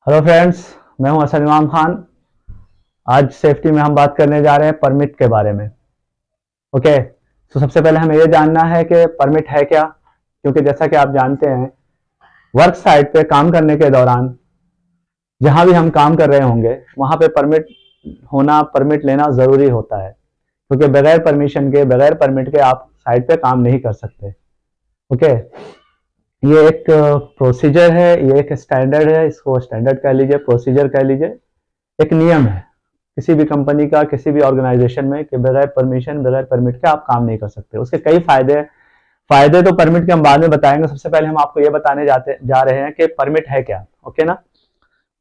Hello friends, मैं हूं असद इमाम खान। आज सेफ्टी में हम बात करने जा रहे हैं परमिट के बारे में। ओके, तो सबसे पहले हमें यह जानना है कि परमिट है क्या, क्योंकि जैसा कि आप जानते हैं वर्क साइट पे काम करने के दौरान जहां भी हम काम कर रहे होंगे वहां पे परमिट होना, परमिट लेना ज़रूरी होता है, क्योंकि बगैर परमिशन के, बगैर परमिट के आप साइट पे काम नहीं कर सकते। ओके, ये एक प्रोसीजर है, ये एक स्टैंडर्ड है, इसको स्टैंडर्ड कह लीजिए, प्रोसीजर कह लीजिए, एक नियम है किसी भी कंपनी का, किसी भी ऑर्गेनाइजेशन में, कि बगैर परमिशन, बगैर परमिट के आप काम नहीं कर सकते। उसके कई फायदे फायदे तो परमिट के हम बाद में बताएंगे। सबसे पहले हम आपको ये बताने जा रहे हैं कि परमिट है क्या। ओके ना,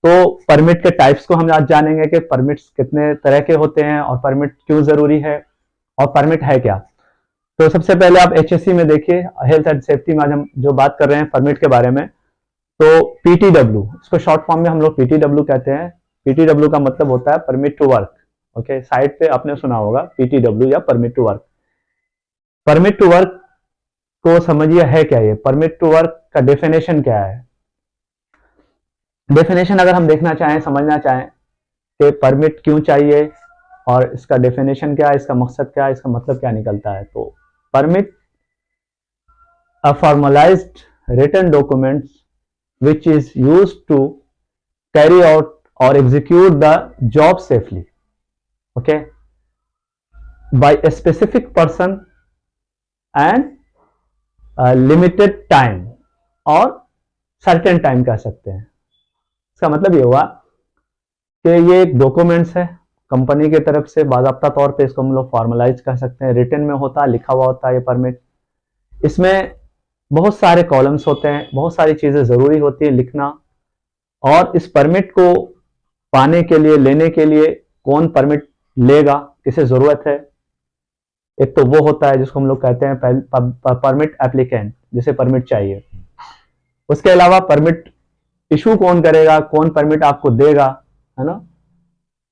तो परमिट के टाइप्स को हम आज जानेंगे कि परमिट्स कितने तरह के होते हैं और परमिट क्यों जरूरी है और परमिट है क्या। तो सबसे पहले आप एचएससी में देखिए, हेल्थ एंड सेफ्टी में आज हम जो बात कर रहे हैं परमिट के बारे में, तो पीटीडब्ल्यू, इसको शॉर्ट फॉर्म में हम लोग पीटीडब्ल्यू कहते हैं। पीटीडब्ल्यू का मतलब होता है permit to work. Okay, site पे आपने सुना होगा पीटीडब्ल्यू या permit to work. Permit to work को समझिए है क्या। ये परमिट टू वर्क का डेफिनेशन क्या है। डेफिनेशन अगर हम देखना चाहें, समझना चाहें कि परमिट क्यों चाहिए और इसका डेफिनेशन क्या है, इसका मकसद क्या है, इसका मतलब क्या निकलता है, तो permit a formalized written documents which is used to carry out or execute the job safely, okay, by a specific person and a limited time और certain time कह सकते हैं। इसका मतलब ये हुआ कि ये एक डॉक्यूमेंट्स है कंपनी की तरफ से, बाकायदा तौर पे इसको हम लोग फॉर्मलाइज कर सकते हैं, रिटन में होता है, लिखा हुआ होता है ये परमिट। इसमें बहुत सारे कॉलम्स होते हैं, बहुत सारी चीज़ें ज़रूरी होती है लिखना। और इस परमिट को पाने के लिए, लेने के लिए कौन परमिट लेगा, किसे ज़रूरत है। एक तो वो होता है जिसको हम लोग कहते हैं परमिट एप्लीकेंट, जिसे परमिट चाहिए। उसके अलावा परमिट इशू कौन करेगा, कौन परमिट आपको देगा, है ना।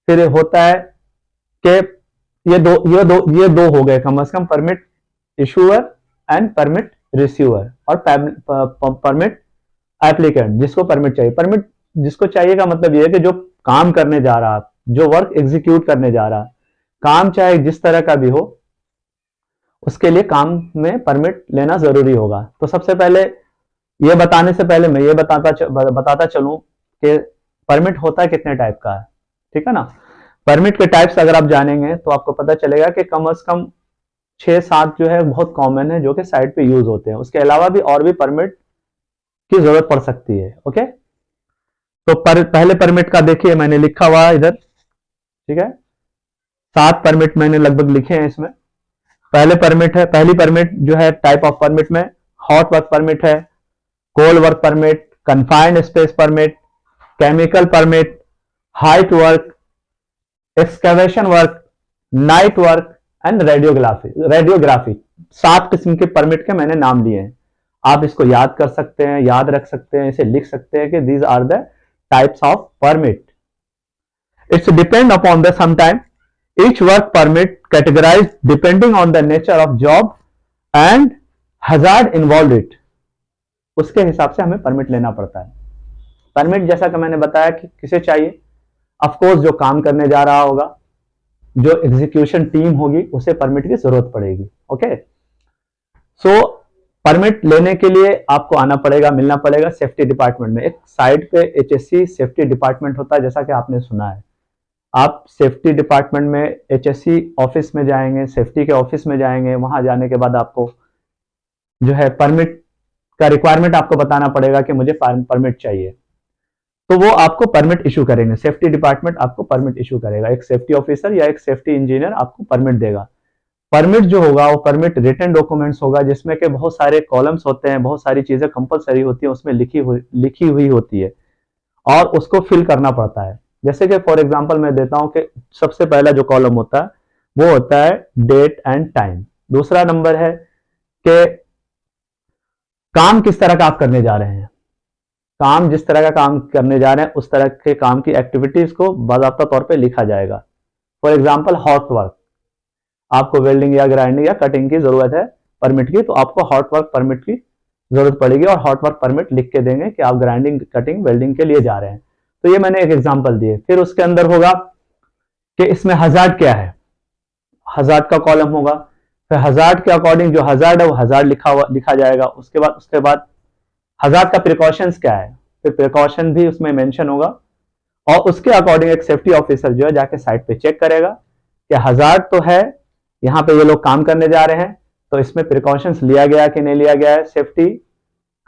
फिर होता है कि ये दो हो गए कम से कम, permit issuer and permit receiver, और परमिट एप्लीकेंट जिसको परमिट चाहिए। परमिट जिसको चाहिए का मतलब ये है कि जो काम करने जा रहा, जो वर्क एग्जीक्यूट करने जा रहा, काम चाहे जिस तरह का भी हो, उसके लिए काम में परमिट लेना जरूरी होगा। तो सबसे पहले ये बताने से पहले मैं ये बताता चलूं कि परमिट होता है कितने टाइप का है, ठीक है ना। परमिट के टाइप्स अगर आप जानेंगे तो आपको पता चलेगा कि कम से कम 6-7 जो है बहुत कॉमन है, जो कि साइट पे यूज होते हैं। उसके अलावा भी और भी परमिट की जरूरत पड़ सकती है। ओके, तो पहले परमिट का देखिए, मैंने लिखा हुआ इधर, ठीक है, 7 परमिट मैंने लगभग लिखे हैं इसमें। पहले परमिट है, पहली परमिट जो है टाइप ऑफ परमिट में हॉट वर्क परमिट है, cold work permit, confined space permit, chemical permit, height work, excavation work, night work and radiography. 7 किस्म के परमिट के मैंने नाम लिए हैं। आप इसको याद कर सकते हैं, याद रख सकते हैं, इसे लिख सकते हैं कि these are the types of permit. It's depend upon the sometime each work permit categorized depending on the nature of job and hazard involved it, उसके हिसाब से हमें परमिट लेना पड़ता है। परमिट जैसा कि मैंने बताया कि किसे चाहिए, ऑफ कोर्स जो काम करने जा रहा होगा, जो एग्जीक्यूशन टीम होगी, उसे परमिट की जरूरत पड़ेगी। ओके, सो परमिट लेने के लिए आपको आना पड़ेगा, मिलना पड़ेगा सेफ्टी डिपार्टमेंट में। एक साइट पे एचएससी सेफ्टी डिपार्टमेंट होता है, जैसा कि आपने सुना है। आप सेफ्टी डिपार्टमेंट में एचएससी ऑफिस में जाएंगे, सेफ्टी के ऑफिस में जाएंगे, वहां जाने के बाद आपको जो है परमिट का रिक्वायरमेंट आपको बताना पड़ेगा कि मुझे परमिट चाहिए, तो वो आपको परमिट इशू करेंगे। सेफ्टी डिपार्टमेंट आपको परमिट इशू करेगा, एक सेफ्टी ऑफिसर या एक सेफ्टी इंजीनियर आपको परमिट देगा। परमिट जो होगा वो परमिट रिटन डॉक्यूमेंट्स होगा, जिसमें के बहुत सारे कॉलम्स होते हैं, बहुत सारी चीजें कंपलसरी होती है, उसमें लिखी हुई होती है और उसको फिल करना पड़ता है। जैसे कि फॉर एग्जांपल मैं देता हूं कि सबसे पहला जो कॉलम होता है वो होता है डेट एंड टाइम। दूसरा नंबर है कि काम किस तरह का आप करने जा रहे हैं, काम जिस तरह का काम करने जा रहे हैं उस तरह के काम की एक्टिविटीज को बाकायदा तौर पे लिखा जाएगा। फॉर एग्जांपल हॉट वर्क, आपको वेल्डिंग या ग्राइंडिंग या कटिंग की जरूरत है परमिट की, तो आपको हॉट वर्क परमिट की जरूरत पड़ेगी और हॉट वर्क परमिट लिख के देंगे कि आप ग्राइंडिंग, कटिंग, वेल्डिंग के लिए जा रहे हैं। तो ये मैंने एक एग्जांपल दिए। फिर उसके अंदर होगा कि इसमें हजार्ड क्या है, हजार्ड का कॉलम होगा। फिर हजार्ड के अकॉर्डिंग जो हजार्ड है वो हजार्ड लिखा जाएगा। उसके बाद हजार्ड का प्रिकॉशंस क्या है, फिर प्रिकॉशन भी उसमें मेंशन होगा। और उसके अकॉर्डिंग एक सेफ्टी ऑफिसर जो है जाके साइट पे चेक करेगा कि हजार्ड तो है, यहाँ पे ये लोग काम करने जा रहे हैं, तो इसमें प्रिकॉशंस लिया गया कि नहीं लिया गया है, सेफ्टी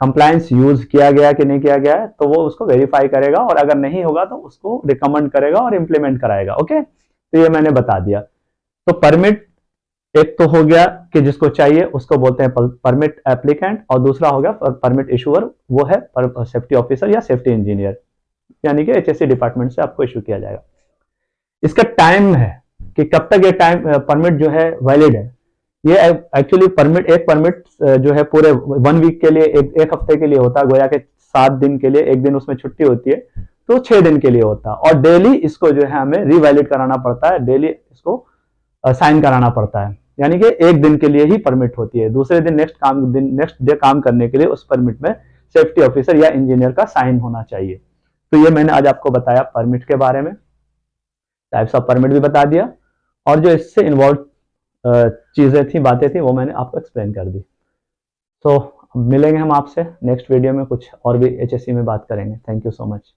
कंप्लायंस यूज किया गया कि नहीं किया गया है, तो वो उसको वेरीफाई करेगा। और अगर नहीं होगा तो उसको रिकमेंड करेगा और इम्प्लीमेंट कराएगा। ओके, तो ये मैंने बता दिया। तो परमिट एक तो हो गया कि जिसको चाहिए उसको बोलते हैं परमिट एप्लीकेंट, और दूसरा हो गया परमिट इशूअर, वो है सेफ्टी ऑफिसर या सेफ्टी इंजीनियर, यानी कि एचएससी डिपार्टमेंट से आपको इशू किया जाएगा। इसका टाइम है कि कब तक ये टाइम परमिट जो है वैलिड है। ये एक्चुअली एक परमिट जो है पूरे 1 वीक के लिए, एक हफ्ते के लिए होता है, गोया के 7 दिन के लिए, एक दिन उसमें छुट्टी होती है, तो 6 दिन के लिए होता है। और डेली इसको जो है हमें रिवैलिड कराना पड़ता है, डेली इसको साइन कराना पड़ता है, यानी कि एक दिन के लिए ही परमिट होती है। दूसरे दिन नेक्स्ट डे काम करने के लिए उस परमिट में सेफ्टी ऑफिसर या इंजीनियर का साइन होना चाहिए। तो ये मैंने आज आपको बताया परमिट के बारे में, टाइप्स ऑफ परमिट भी बता दिया, और जो इससे इन्वॉल्व चीजें थी, बातें थी, वो मैंने आपको एक्सप्लेन कर दी। तो मिलेंगे हम आपसे नेक्स्ट वीडियो में, कुछ और भी एचएससी में बात करेंगे। Thank you so much.